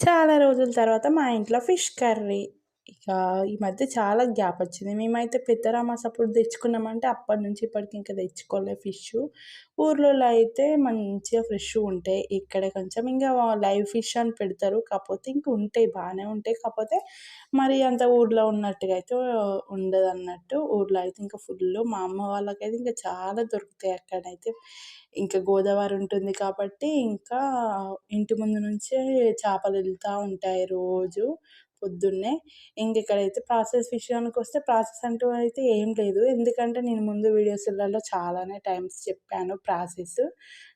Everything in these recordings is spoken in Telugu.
చాలా రోజుల తర్వాత మా ఇంట్లో ఫిష్ కర్రీ. ఇక ఈ మధ్య చాలా గ్యాప్ వచ్చింది. మేమైతే పెద్ద రామాస్ అప్పుడు తెచ్చుకున్నామంటే అప్పటినుంచి ఇప్పటికి ఇంకా తెచ్చుకోలే ఫిషు. ఊర్లలో అయితే మంచిగా ఫ్రెష్‌గుంటాయి. ఇక్కడ కొంచెం ఇంగా లైవ్ ఫిష్ అని పెడతారు. కాకపోతే ఇంక ఉంటాయి బానే ఉంటాయి. కాకపోతే మరి అంత ఊర్లో ఉన్నట్టుగా అయితే ఉండదన్నట్టు. ఊర్లో అయితే ఇంకా ఫుల్లు. మా అమ్మ వాళ్ళకైతే ఇంకా చాలా దొరుకుతాయి అక్కడైతే. ఇంకా గోదావరి ఉంటుంది కాబట్టి ఇంకా ఇంటి ముందు నుంచే చేపలు ఎళ్తా ఉంటాయి రోజు పొద్దున్నే. ఇక్కడైతే ప్రాసెస్ విషయానికొస్తే ప్రాసెస్ అంటూ అయితే ఏం లేదు. ఎందుకంటే నేను ముందు వీడియోస్‌లలో చాలానే టైమ్స్ చెప్పాను ప్రాసెస్.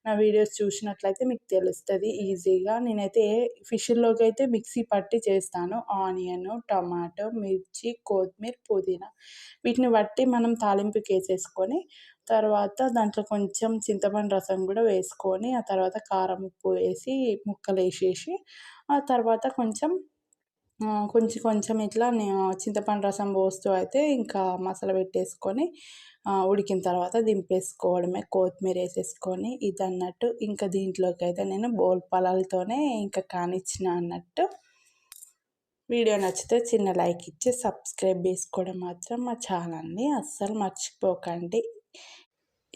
నా వీడియోస్ చూసినట్లయితే మీకు తెలుస్తది ఈజీగా. నేనైతే ఫిష్‌ల్లోకైతే మిక్సీ పట్టి చేస్తాను. ఆనియను, టమాటో, మిర్చి, కొత్తిమీర, పుదీనా వీటిని బట్టి మనం తాలింపుకేసేసుకొని తర్వాత దాంట్లో కొంచెం చింతపండు రసం గూడా వేసుకొని, ఆ తర్వాత కారం, ఉప్పు వేసి ముక్కలేసేసి, ఆ తర్వాత కొంచెం కొంచెం కొంచెం ఇట్లా చింతపండు రసం పోస్తూ అయితే ఇంకా మసాలా పెట్టేసుకొని ఉడికిన తర్వాత దింపేసుకోవడమే. కొత్తిమీర ఏసేసుకొని ఇదన్నట్టు. ఇంకా దీంట్లోకైతే నేను బోల్ పలాలతోనే ఇంకా కానిచ్చిన అన్నట్టు. వీడియో నచ్చితే చిన్న లైక్ ఇచ్చి సబ్స్క్రైబ్ చేసుకోవడం మాత్రం మా ఛానల్‌ని అస్సలు మర్చిపోకండి.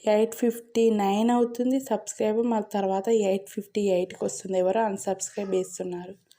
859 అవుతుంది సబ్స్క్రైబ్. మళ్ళీ తర్వాత 858 వస్తుంది. ఎవరో అన్‌సబ్స్క్రైబ్ చేస్తున్నారు.